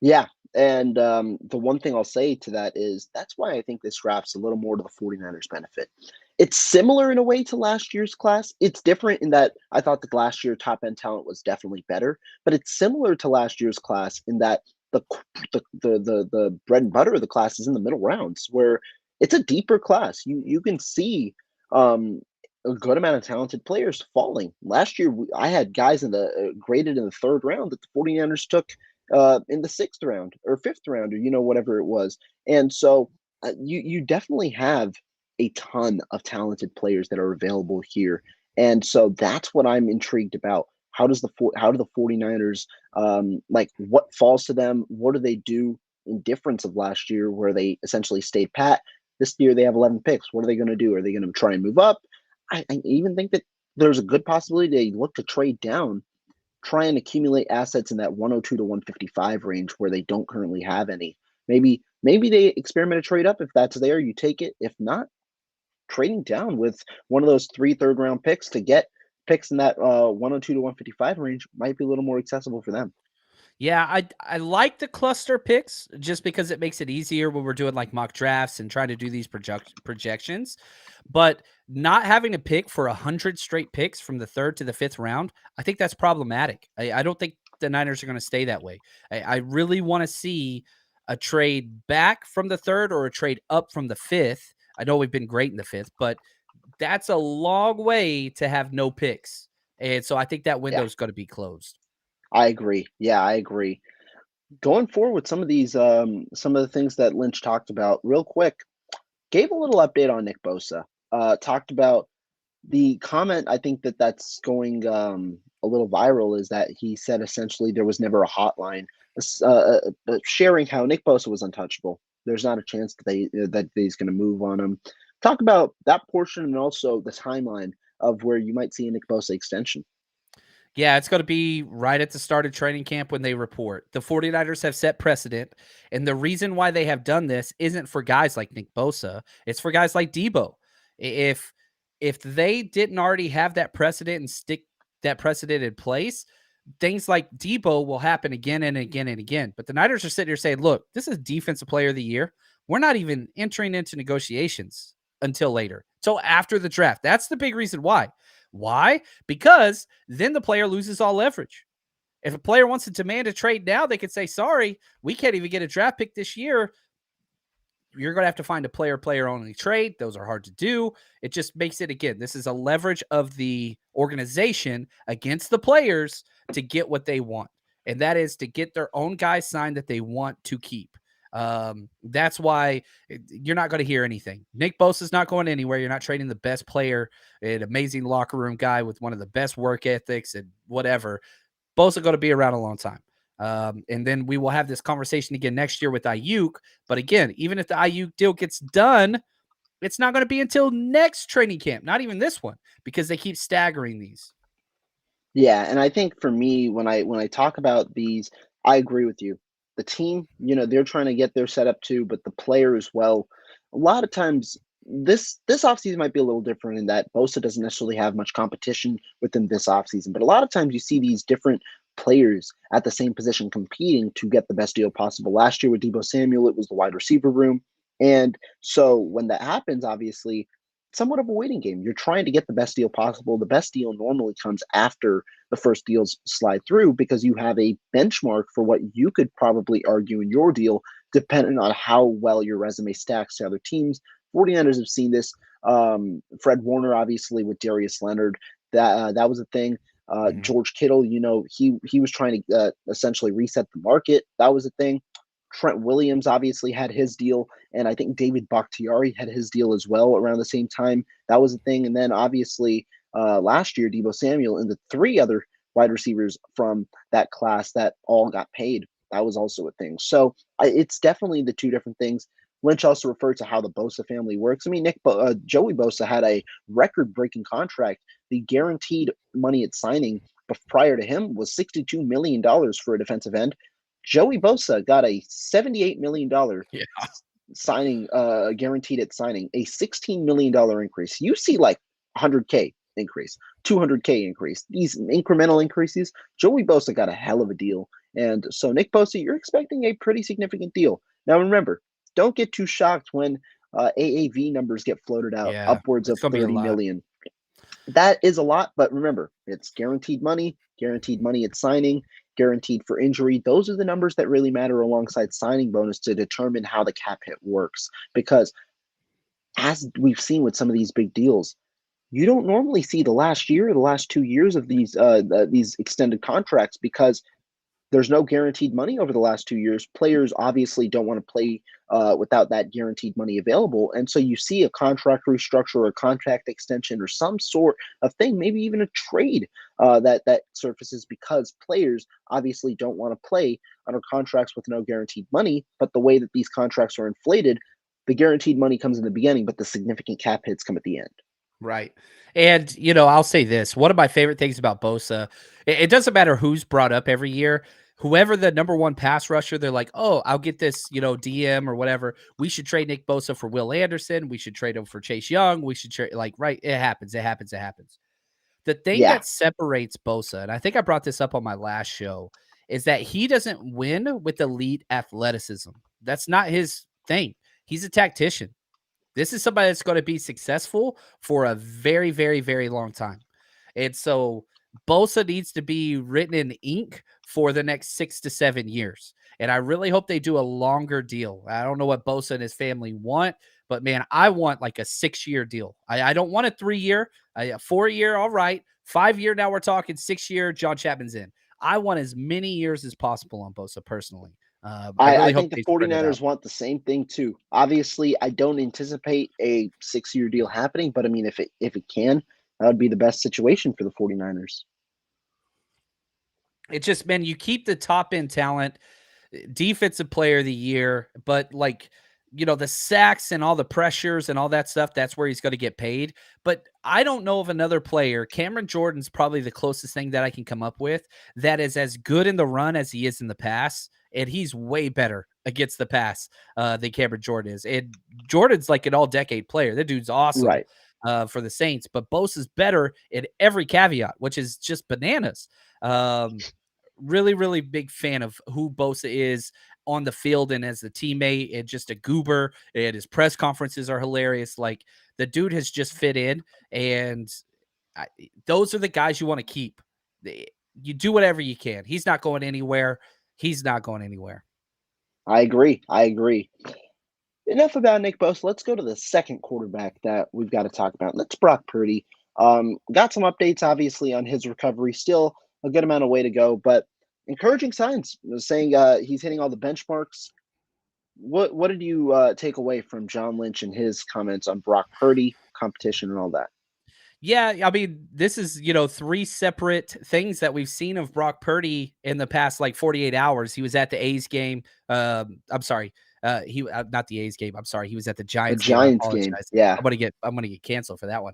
Yeah. And the one thing I'll say to that is that's why I think this draft's a little more to the 49ers benefit. It's similar in a way to last year's class. It's different in that I thought that last year top end talent was definitely better, but it's similar to last year's class in that the bread and butter of the class is in the middle rounds where it's a deeper class. You can see a good amount of talented players falling. Last year, I had guys graded in the 3rd round that the 49ers took in the 6th round or 5th round or whatever it was. And so you definitely have a ton of talented players that are available here. And so that's what I'm intrigued about. How do the 49ers what falls to them? What do they do in difference of last year where they essentially stayed pat? This year they have 11 picks. What are they going to do? Are they going to try and move up? I even think that there's a good possibility they look to trade down, try and accumulate assets in that 102 to 155 range where they don't currently have any. Maybe they experiment a trade up. If that's there, you take it. If not, trading down with one of those 3 third-round picks to get picks in that 102 to 155 range might be a little more accessible for them. Yeah, I like the cluster picks just because it makes it easier when we're doing like mock drafts and trying to do these projections. But not having to pick for 100 straight picks from the 3rd to the 5th round, I think that's problematic. I don't think the Niners are going to stay that way. I really want to see a trade back from the 3rd or a trade up from the 5th. I know we've been great in the 5th, but that's a long way to have no picks. And so I think that window is going to be closed. I agree. Yeah, I agree. Going forward with some of the things that Lynch talked about real quick, gave a little update on Nick Bosa. Talked about the comment. I think that that's going a little viral is that he said essentially there was never a hotline, sharing how Nick Bosa was untouchable. There's not a chance that he's going to move on him. Talk about that portion and also the timeline of where you might see a Nick Bosa extension. Yeah, it's going to be right at the start of training camp when they report. The 49ers have set precedent, and the reason why they have done this isn't for guys like Nick Bosa, it's for guys like Debo. If they didn't already have that precedent and stick that precedent in place, things like Debo will happen again and again and again. But the Niners are sitting here saying, look, this is defensive player of the year. We're not even entering into negotiations until later. So after the draft. That's the big reason why. Why? Because then the player loses all leverage. If a player wants to demand a trade now, they could say, sorry, we can't even get a draft pick this year. You're going to have to find a player only trade. Those are hard to do. It just makes it, again, this is a leverage of the organization against the players to get what they want. And that is to get their own guys signed that they want to keep. That's why you're not going to hear anything. Nick Bosa's not going anywhere. You're not trading the best player, an amazing locker room guy with one of the best work ethics and whatever. Bosa going to be around a long time. And then we will have this conversation again next year with Aiyuk. But again, even if the Aiyuk deal gets done, it's not going to be until next training camp, not even this one, because they keep staggering these. Yeah, and I think for me, when I talk about these, I agree with you. The team, they're trying to get their setup too, but the player as well. A lot of times, this offseason might be a little different in that Bosa doesn't necessarily have much competition within this offseason. But a lot of times, you see these different players at the same position competing to get the best deal possible. Last year with Deebo Samuel, it was the wide receiver room, and so when that happens, obviously somewhat of a waiting game. You're trying to get the best deal possible. The best deal normally comes after the first deals slide through because you have a benchmark for what you could probably argue in your deal, depending on how well your resume stacks to other teams. 49ers have seen this. Fred Warner, obviously, with Darius Leonard, that was a thing. George Kittle, he was trying to essentially reset the market. That was a thing. Trent Williams obviously had his deal, and I think David Bakhtiari had his deal as well around the same time. That was a thing. And then obviously last year, Deebo Samuel and the three other wide receivers from that class that all got paid. That was also a thing. So it's definitely the two different things. Lynch also referred to how the Bosa family works. I mean, Joey Bosa had a record-breaking contract. The guaranteed money at signing prior to him was $62 million for a defensive end. Joey Bosa got a $78 million Yeah. signing, guaranteed at signing, a $16 million increase. You see like 100K increase, 200K increase, these incremental increases. Joey Bosa got a hell of a deal. And so, Nick Bosa, you're expecting a pretty significant deal. Now, remember, don't get too shocked when AAV numbers get floated out Yeah. upwards of It's going to be a 30 lot. million. That is a lot, but remember, it's guaranteed money at signing, guaranteed for injury. Those are the numbers that really matter alongside signing bonus to determine how the cap hit works. Because as we've seen with some of these big deals, you don't normally see the last year, the last 2 years of these extended contracts because there's no guaranteed money over the last 2 years. Players obviously don't want to play without that guaranteed money available. And so you see a contract restructure or a contract extension or some sort of thing, maybe even a trade that surfaces because players obviously don't want to play under contracts with no guaranteed money. But the way that these contracts are inflated, the guaranteed money comes in the beginning, but the significant cap hits come at the end. Right. And, I'll say this. One of my favorite things about Bosa, it doesn't matter who's brought up every year. Whoever the number one pass rusher, they're like, oh, I'll get this, DM or whatever. We should trade Nick Bosa for Will Anderson. We should trade him for Chase Young. We should trade, right. It happens. It happens. It happens. The thing Yeah. that separates Bosa, and I think I brought this up on my last show, is that he doesn't win with elite athleticism. That's not his thing. He's a tactician. This is somebody that's going to be successful for a very, very, very long time. And so Bosa needs to be written in ink for the next 6 to 7 years. And I really hope they do a longer deal. I don't know what Bosa and his family want, but man, I want like a 6-year deal. I don't want a 3-year, a 4-year. All right. 5-year. Now we're talking 6-year. John Chapman's in. I want as many years as possible on Bosa personally. I I really hope think the they spread it out. 49ers want the same thing too. Obviously, I don't anticipate a 6-year deal happening, but I mean, if it can, that would be the best situation for the 49ers. It's just, man, you keep the top end talent, defensive player of the year, but like, the sacks and all the pressures and all that stuff, that's where he's going to get paid. But I don't know of another player. Cameron Jordan's probably the closest thing that I can come up with that is as good in the run as he is in the pass. And he's way better against the pass than Cameron Jordan is. And Jordan's like an all decade player. That dude's awesome Right. for the Saints, but Bosa's better in every caveat, which is just bananas. Really, really big fan of who Bosa is on the field and as a teammate, and just a goober. And his press conferences are hilarious. Like, the dude has just fit in, and those are the guys you want to keep. You do whatever you can. He's not going anywhere. He's not going anywhere. I agree. Enough about Nick Bosa. Let's go to the second quarterback that we've got to talk about. That's Brock Purdy. Got some updates, obviously, on his recovery. Still a good amount of way to go, but encouraging signs, saying he's hitting all the benchmarks. What did you take away from John Lynch and his comments on Brock Purdy, competition, and all that? Yeah, I mean, this is, three separate things that we've seen of Brock Purdy in the past, like 48 hours. He was at the A's game. I'm sorry. He not the A's game. I'm sorry. He was at the The Giants game. I Giants game, apologize. yeah, I'm gonna get canceled for that one.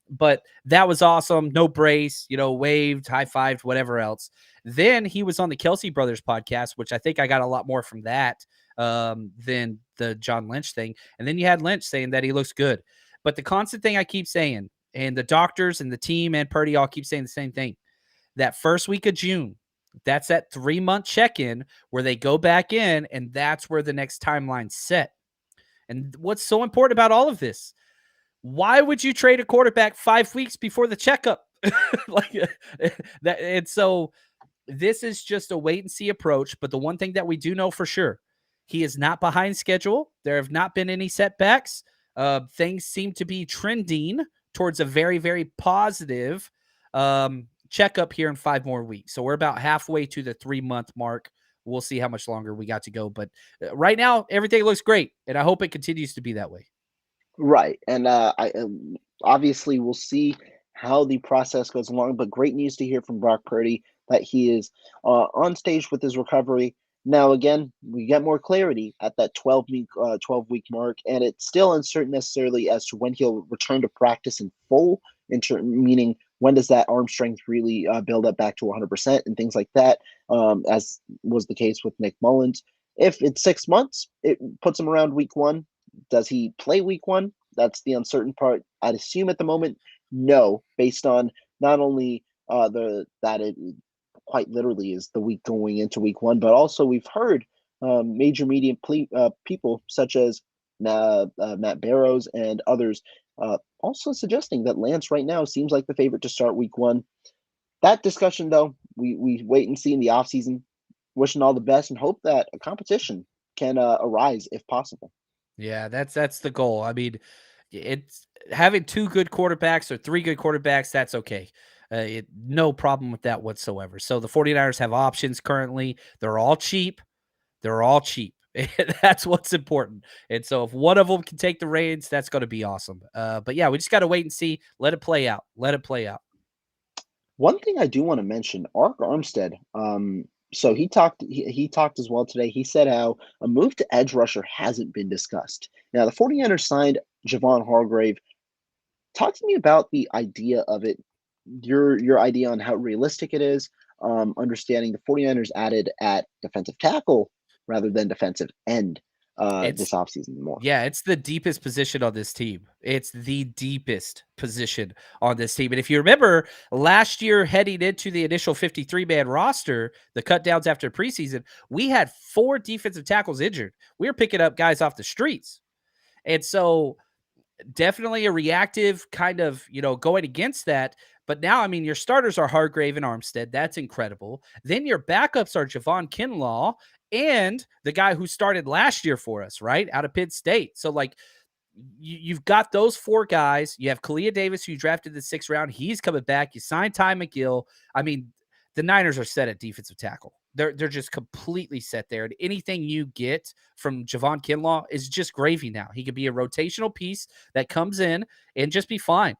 But that was awesome. No brace, waved, high fived, whatever else. Then he was on the Kelsey Brothers podcast, which I think I got a lot more from that than the John Lynch thing. And then you had Lynch saying that he looks good. But the constant thing I keep saying, and the doctors and the team and Purdy all keep saying the same thing, that first week of June, that's that 3-month check-in where they go back in, and that's where the next timeline's set. And what's so important about all of this? Why would you trade a quarterback 5 weeks before the checkup? Like that. And so this is just a wait and see approach. But the one thing that we do know for sure, he is not behind schedule. There have not been any setbacks. Things seem to be trending towards a very, very positive checkup here in 5 more weeks. So we're about halfway to the 3-month mark. We'll see how much longer we got to go. But right now, everything looks great. And I hope it continues to be that way. right. And obviously we'll see how the process goes along. But great news to hear from Brock Purdy that he is on stage with his recovery. Now, again, we get more clarity at that 12-week mark, and it's still uncertain necessarily as to when he'll return to practice in full, meaning when does that arm strength really build up back to 100% and things like that, as was the case with Nick Mullins. If it's 6 months, it puts him around week 1. Does he play week 1? That's the uncertain part. I'd assume at the moment, no, based on not only that it quite literally is the week going into week 1, but also we've heard major media people such as Matt Barrows and others also suggesting that Lance right now seems like the favorite to start week 1. That discussion, though, we wait and see in the offseason. Wishing all the best and hope that a competition can arise if possible. Yeah, that's the goal. I mean, it's having 2 good quarterbacks or 3 good quarterbacks, that's okay. No problem with that whatsoever. So the 49ers have options currently. They're all cheap. They're all cheap. That's what's important. And so if one of them can take the reins, that's going to be awesome. But yeah, we just got to wait and see. Let it play out. Let it play out. One thing I do want to mention, Ark Armstead. So he talked as well today. He said how a move to edge rusher hasn't been discussed. Now the 49ers signed Javon Hargrave. Talk to me about the idea of it, your idea on how realistic it is, understanding the 49ers added at defensive tackle rather than defensive end this It's offseason more. Yeah, it's the deepest position on this team. It's the deepest position on this team. And if you remember last year heading into the initial 53-man roster, the cut downs after preseason, we had 4 defensive tackles injured. We were picking up guys off the streets. And so definitely a reactive kind of, going against that. But now, I mean, your starters are Hargrave and Armstead. That's incredible. Then your backups are Javon Kinlaw and the guy who started last year for us, right? Out of Pitt State. So, like, you've got those 4 guys. You have Kalia Davis, who you drafted the 6th round. He's coming back. You signed Ty McGill. I mean, the Niners are set at defensive tackle. They're just completely set there. And anything you get from Javon Kinlaw is just gravy now. He could be a rotational piece that comes in and just be fine.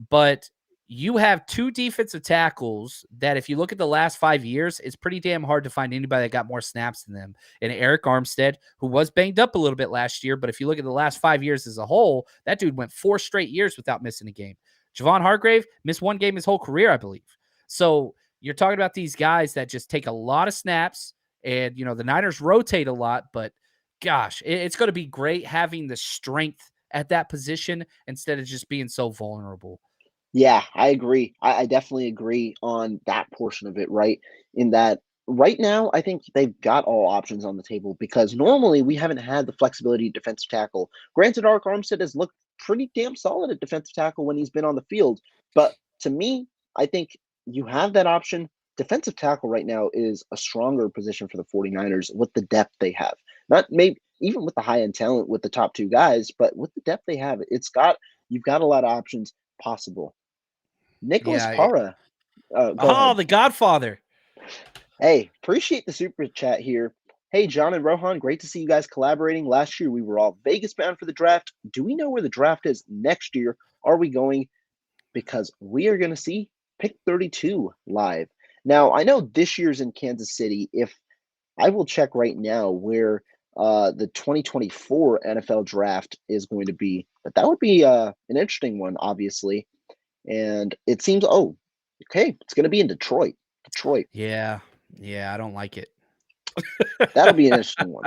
But you have two defensive tackles that, if you look at the last 5 years, it's pretty damn hard to find anybody that got more snaps than them. And Eric Armstead, who was banged up a little bit last year, but if you look at the last 5 years as a whole, that dude went 4 straight years without missing a game. Javon Hargrave missed 1 game his whole career, I believe. So you're talking about these guys that just take a lot of snaps, and, the Niners rotate a lot, but gosh, it's going to be great having the strength at that position instead of just being so vulnerable. Yeah, I agree. I definitely agree on that portion of it, right? In that right now, I think they've got all options on the table because normally we haven't had the flexibility at defensive tackle. Granted, Ark Armstead has looked pretty damn solid at defensive tackle when he's been on the field. But to me, I think you have that option. Defensive tackle right now is a stronger position for the 49ers with the depth they have. Not maybe even with the high-end talent with the top 2 guys, but with the depth they have, you've got a lot of options possible. Nicholas Yeah. Para. Go Oh, ahead. the Godfather. Hey, appreciate the super chat here. Hey, John and Rohan, great to see you guys collaborating. Last year, we were all Vegas bound for the draft. Do we know where the draft is next year? Are we going? Because we are going to see pick 32 live. Now, I know this year's in Kansas City. If I will check right now where the 2024 NFL draft is going to be, but that would be an interesting one, obviously. And it seems, okay, it's going to be in Detroit. Yeah, I don't like it. That'll be an interesting one.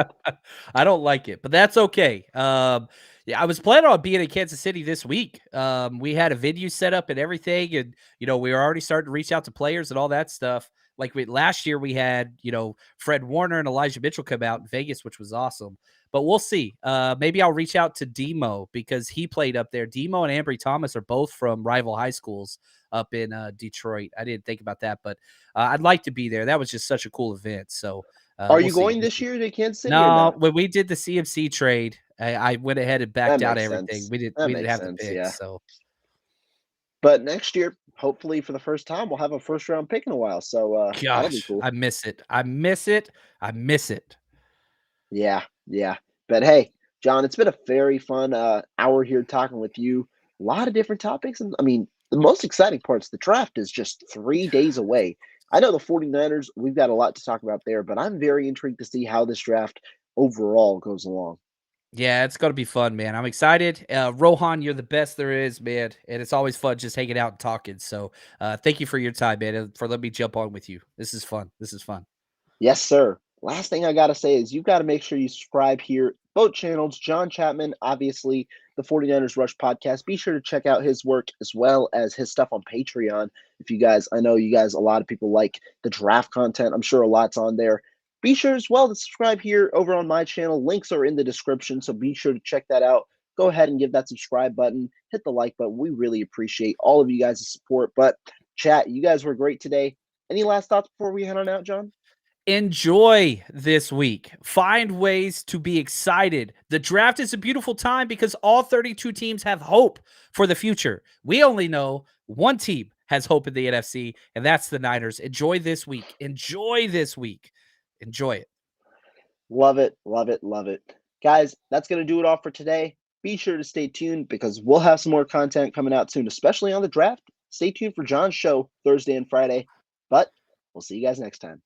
I don't like it, but that's okay. Yeah, I was planning on being in Kansas City this week. We had a venue set up and everything, and we were already starting to reach out to players and all that stuff. Like last year, we had Fred Warner and Elijah Mitchell come out in Vegas, which was awesome. But we'll see. Maybe I'll reach out to Demo because he played up there. Demo and Ambry Thomas are both from rival high schools up in Detroit. I didn't think about that, but I'd like to be there. That was just such a cool event. So. Are you going this year to Kansas City? No, when we did the CMC trade, I went ahead and backed out everything. Sense. We didn't have the pick. Yeah. So, but next year, hopefully for the first time, we'll have a first round pick in a while. So that'll be cool. I miss it. Yeah. But hey, John, it's been a very fun hour here talking with you. A lot of different topics, and I mean, the most exciting part's the draft is just 3 days away. I know the 49ers, we've got a lot to talk about there, but I'm very intrigued to see how this draft overall goes along. Yeah, it's going to be fun, man. I'm excited. Rohan, you're the best there is, man. And it's always fun just hanging out and talking. So thank you for your time, man, and for letting me jump on with you. This is fun. Yes, sir. Last thing I got to say is you've got to make sure you subscribe here. Both channels, John Chapman, obviously, the 49ers Rush podcast. Be sure to check out his work as well as his stuff on Patreon. I know you guys, a lot of people like the draft content. I'm sure a lot's on there. Be sure as well to subscribe here over on my channel. Links are in the description, so be sure to check that out. Go ahead and give that subscribe button. Hit the like button. We really appreciate all of you guys' support. But chat, you guys were great today. Any last thoughts before we head on out, John? Enjoy this week. Find ways to be excited. The draft is a beautiful time because all 32 teams have hope for the future. We only know one team has hope in the NFC, and that's the Niners. Enjoy this week. Enjoy it. Love it. Guys, that's going to do it all for today. Be sure to stay tuned because we'll have some more content coming out soon, especially on the draft. Stay tuned for John's show Thursday and Friday. But we'll see you guys next time.